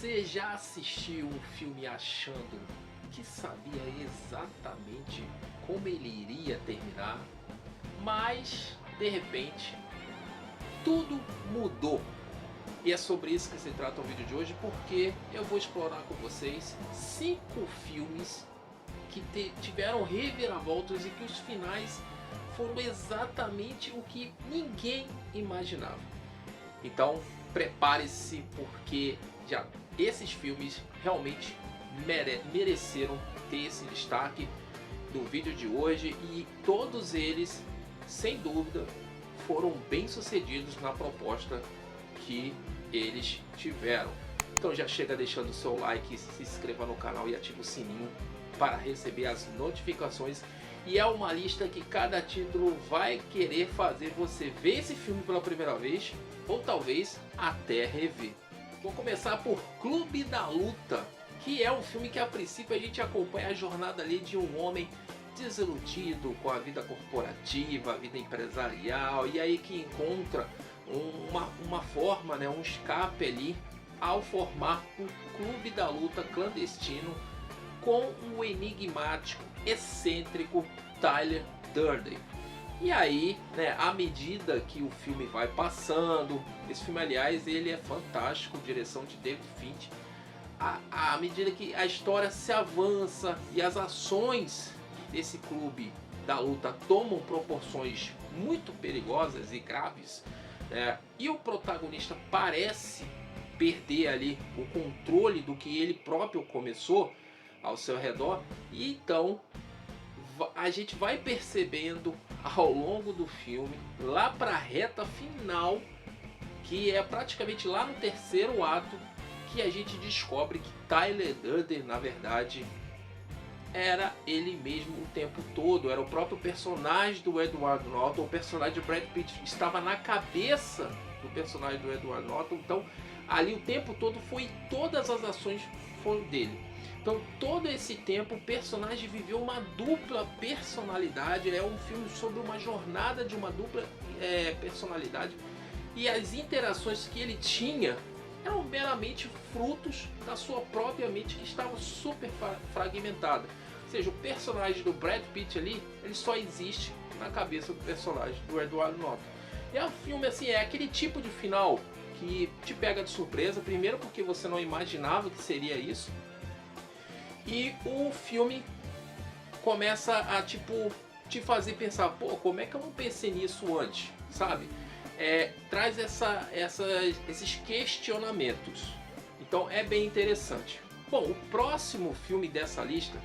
Você já assistiu um filme achando que sabia exatamente como ele iria terminar, mas de repente tudo mudou? E é sobre isso que se trata o vídeo de hoje, porque eu vou explorar com vocês 5 filmes que tiveram reviravoltas e que os finais foram exatamente o que ninguém imaginava. Então prepare-se, porque esses filmes realmente mereceram ter esse destaque do vídeo de hoje, e todos eles, sem dúvida, foram bem sucedidos na proposta que eles tiveram. Então já chega deixando o seu like, se inscreva no canal e ativa o sininho para receber as notificações. E é uma lista que cada título vai querer fazer você ver esse filme pela primeira vez, ou talvez até rever. Vou começar por Clube da Luta, que é um filme que a princípio a gente acompanha a jornada ali de um homem desiludido com a vida corporativa, a vida empresarial, e aí que encontra uma forma, um escape ali ao formar um clube da luta clandestino com o enigmático, excêntrico Tyler Durden. E aí, à medida que o filme vai passando, esse filme, aliás, ele é fantástico, direção de David Fincher, à medida que a história se avança e as ações desse clube da luta tomam proporções muito perigosas e graves, e o protagonista parece perder ali o controle do que ele próprio começou ao seu redor, e então a gente vai percebendo ao longo do filme, lá para a reta final, que é praticamente lá no terceiro ato, que a gente descobre que Tyler Durden, na verdade, era ele mesmo o tempo todo, era o próprio personagem do Edward Norton. O personagem de Brad Pitt estava na cabeça do personagem do Edward Norton, então ali o tempo todo todas as ações foram dele. Então todo esse tempo o personagem viveu uma dupla personalidade. É um filme sobre uma jornada de uma dupla personalidade, e as interações que ele tinha eram meramente frutos da sua própria mente, que estava super fragmentada. Ou seja, o personagem do Brad Pitt ali, ele só existe na cabeça do personagem do Edward Norton. E é um filme assim, é aquele tipo de final que te pega de surpresa, primeiro porque você não imaginava que seria isso, e o filme começa a te fazer pensar, pô, como é que eu não pensei nisso antes, sabe? Traz esses questionamentos. Então é bem interessante. Bom, o próximo filme dessa lista,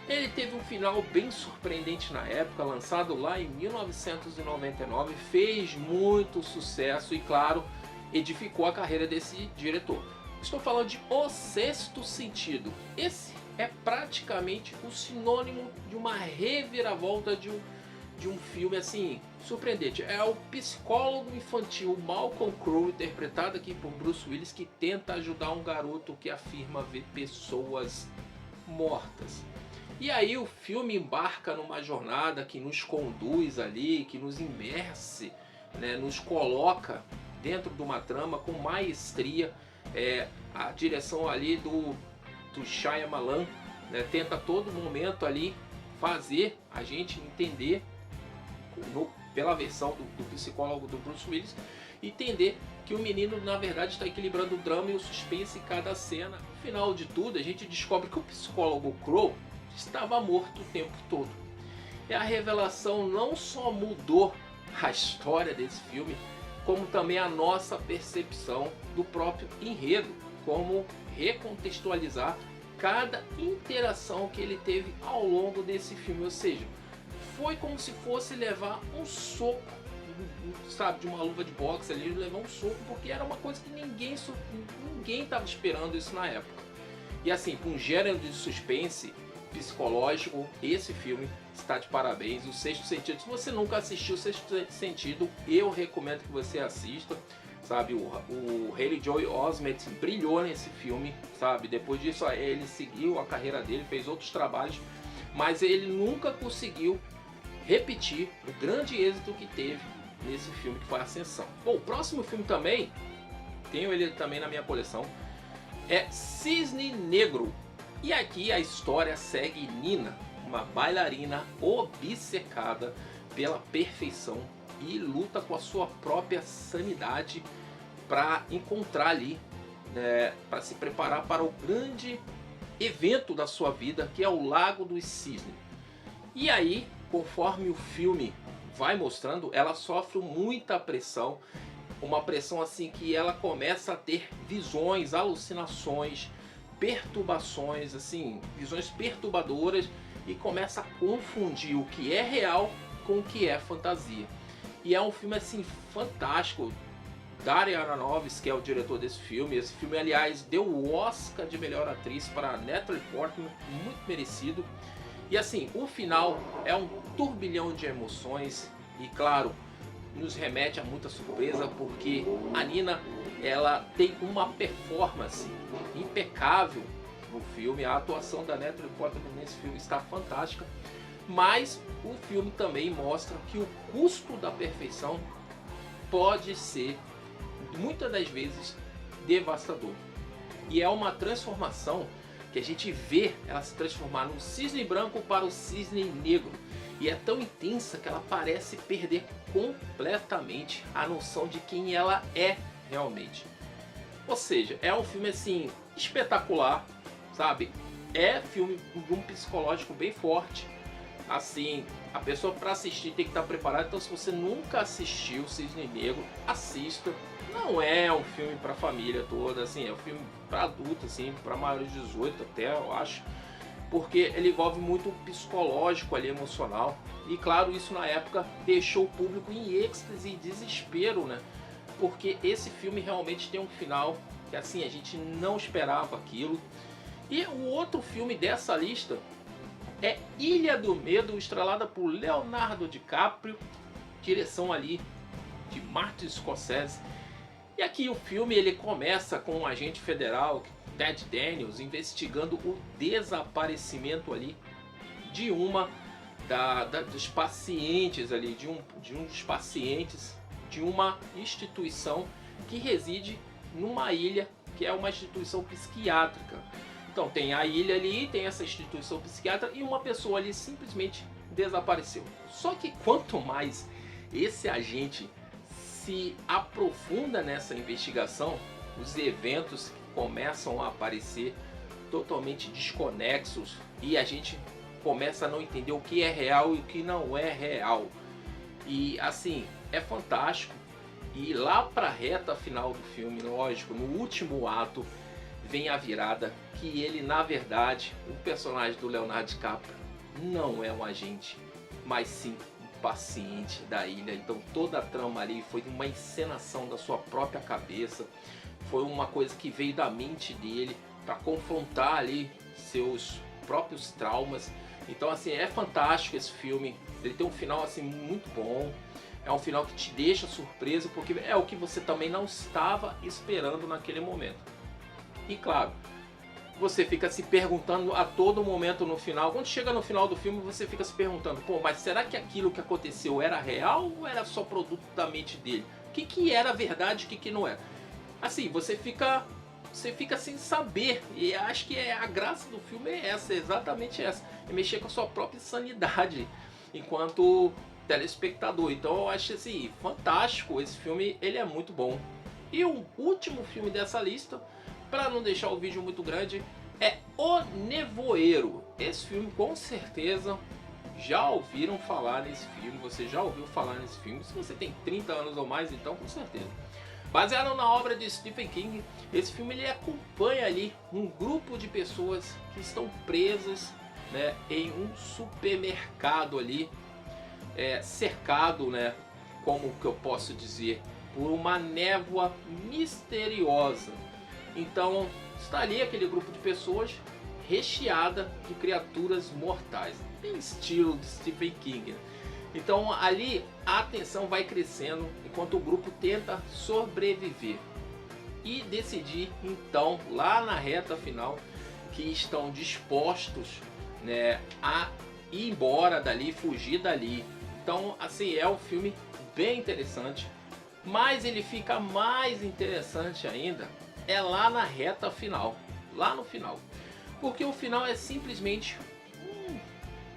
ele teve um final bem surpreendente na época, lançado lá em 1999, fez muito sucesso e, claro, edificou a carreira desse diretor. Estou falando de O Sexto Sentido. Esse é praticamente o sinônimo de uma reviravolta de um filme assim surpreendente. É o psicólogo infantil Malcolm Crowe, interpretado aqui por Bruce Willis, que tenta ajudar um garoto que afirma ver pessoas mortas. E aí o filme embarca numa jornada que nos conduz ali, que nos imerse, nos coloca dentro de uma trama com maestria. A direção ali do Shyamalan, tenta a todo momento ali fazer a gente entender, pela versão do psicólogo do Bruce Willis, entender que o menino na verdade está equilibrando o drama e o suspense em cada cena. No final de tudo, a gente descobre que o psicólogo Crowe estava morto o tempo todo. E a revelação não só mudou a história desse filme, como também a nossa percepção do próprio enredo, como recontextualizar cada interação que ele teve ao longo desse filme. Ou seja, foi como se fosse levar um soco, sabe, de uma luva de boxe ali, levar um soco, porque era uma coisa que ninguém estava esperando isso na época. E assim, com um gênero de suspense psicológico, esse filme está de parabéns. O Sexto Sentido, se você nunca assistiu o Sexto Sentido, eu recomendo que você assista. Sabe, o Haley Joel Osment brilhou nesse filme, sabe? Depois disso ele seguiu a carreira dele, fez outros trabalhos, mas ele nunca conseguiu repetir o grande êxito que teve nesse filme, que foi Ascensão. Bom, o próximo filme também, tenho ele também na minha coleção, é Cisne Negro. E aqui a história segue Nina, uma bailarina obcecada pela perfeição e luta com a sua própria sanidade para encontrar ali, para se preparar para o grande evento da sua vida, que é o Lago dos Cisnes. E aí, conforme o filme vai mostrando, ela sofre muita pressão, uma pressão assim que ela começa a ter visões, alucinações, perturbações, assim, visões perturbadoras, e começa a confundir o que é real com o que é fantasia. E é um filme assim fantástico. Darren Aronofsky, que é o diretor desse filme. Esse filme, aliás, deu o Oscar de melhor atriz para Natalie Portman, muito merecido. E assim, o final é um turbilhão de emoções e, claro, nos remete a muita surpresa, porque a Nina, ela tem uma performance impecável no filme. A atuação da Natalie Portman nesse filme está fantástica, mas o filme também mostra que o custo da perfeição pode ser, muitas das vezes, devastador. E é uma transformação que a gente vê ela se transformar no cisne branco para o cisne negro. E é tão intensa que ela parece perder completamente a noção de quem ela é realmente. Ou seja, é um filme assim espetacular, sabe? É filme de um psicológico bem forte. Assim, a pessoa para assistir tem que estar preparada. Então, se você nunca assistiu Cisne Negro, assista. Não é um filme para família toda, assim, é um filme para adulto, assim, para maiores de 18 até, eu acho, porque ele envolve muito o psicológico ali, emocional. E claro, isso na época deixou o público em êxtase e desespero, né? Porque esse filme realmente tem um final que, assim, a gente não esperava aquilo. E o outro filme dessa lista é Ilha do Medo, estrelada por Leonardo DiCaprio, direção ali de Martin Scorsese. E aqui o filme ele começa com um agente federal, Ted Daniels, investigando o desaparecimento ali de uma dos pacientes ali, de um dos pacientes de uma instituição que reside numa ilha, que é uma instituição psiquiátrica. Então tem a ilha ali, tem essa instituição psiquiátrica e uma pessoa ali simplesmente desapareceu. Só que quanto mais esse agente se aprofunda nessa investigação, os eventos começam a aparecer totalmente desconexos e a gente começa a não entender o que é real e o que não é real. E assim, é fantástico. E lá para a reta final do filme, lógico, no último ato, vem a virada que ele, na verdade, o personagem do Leonardo DiCaprio não é um agente, mas sim um paciente da ilha. Então toda a trama ali foi uma encenação da sua própria cabeça, foi uma coisa que veio da mente dele para confrontar ali seus próprios traumas. Então assim, é fantástico esse filme, ele tem um final assim muito bom. É um final que te deixa surpreso, porque é o que você também não estava esperando naquele momento. E claro, você fica se perguntando a todo momento no final. Quando chega no final do filme, você fica se perguntando: pô, mas será que aquilo que aconteceu era real ou era só produto da mente dele? O que era verdade e o que não era? Assim, você fica sem saber. E acho que a graça do filme é essa, exatamente essa. É mexer com a sua própria sanidade enquanto telespectador. Então eu acho assim, fantástico. Esse filme, ele é muito bom. E o último filme dessa lista, para não deixar o vídeo muito grande, é O Nevoeiro. Esse filme com certeza já ouviram falar nesse filme, você já ouviu falar nesse filme. Se você tem 30 anos ou mais, então com certeza. Baseado na obra de Stephen King, esse filme ele acompanha ali um grupo de pessoas que estão presas, né, em um supermercado ali, cercado, né, como que eu posso dizer, por uma névoa misteriosa. Então está ali aquele grupo de pessoas recheada de criaturas mortais, em estilo de Stephen King. Então ali a tensão vai crescendo enquanto o grupo tenta sobreviver e decidir então lá na reta final que estão dispostos, né, a ir embora dali, fugir dali. Então assim, é um filme bem interessante, mas ele fica mais interessante ainda é lá na reta final, lá no final. Porque o final é simplesmente um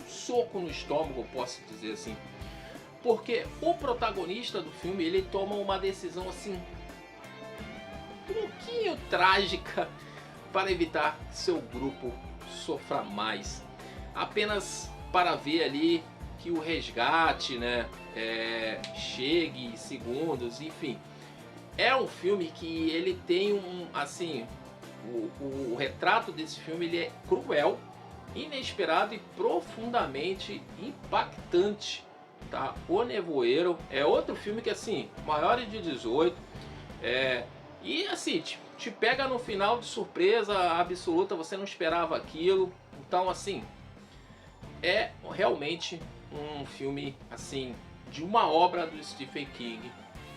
soco no estômago, posso dizer assim. Porque o protagonista do filme, ele toma uma decisão assim, um pouquinho trágica, para evitar que seu grupo sofra mais. Apenas para ver ali que o resgate, né, chegue em segundos, enfim. É um filme que ele tem assim, o retrato desse filme ele é cruel, inesperado e profundamente impactante, tá? O Nevoeiro é outro filme que assim, maiores de 18, e assim, te pega no final de surpresa absoluta, você não esperava aquilo. Então assim, é realmente um filme assim, de uma obra do Stephen King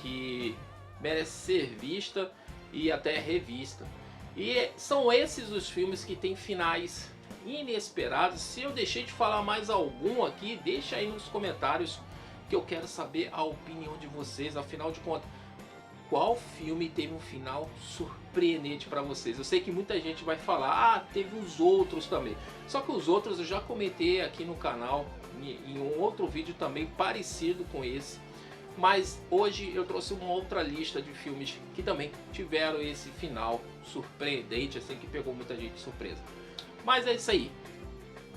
que merece ser vista e até revista. E são esses os filmes que têm finais inesperados. Se eu deixei de falar mais algum aqui, deixa aí nos comentários que eu quero saber a opinião de vocês. Afinal de contas, qual filme teve um final surpreendente para vocês? Eu sei que muita gente vai falar, ah, teve os outros também. Só que os outros eu já comentei aqui no canal, em um outro vídeo também parecido com esse. Mas hoje eu trouxe uma outra lista de filmes que também tiveram esse final surpreendente, assim, que pegou muita gente de surpresa. Mas é isso aí.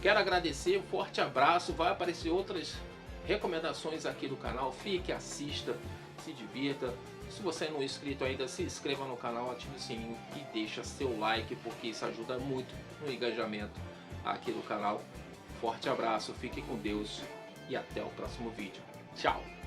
Quero agradecer, um forte abraço. Vai aparecer outras recomendações aqui do canal. Fique, assista, se divirta. Se você não é inscrito ainda, se inscreva no canal, ative o sininho e deixa seu like, porque isso ajuda muito no engajamento aqui do canal. Forte abraço, fique com Deus e até o próximo vídeo. Tchau!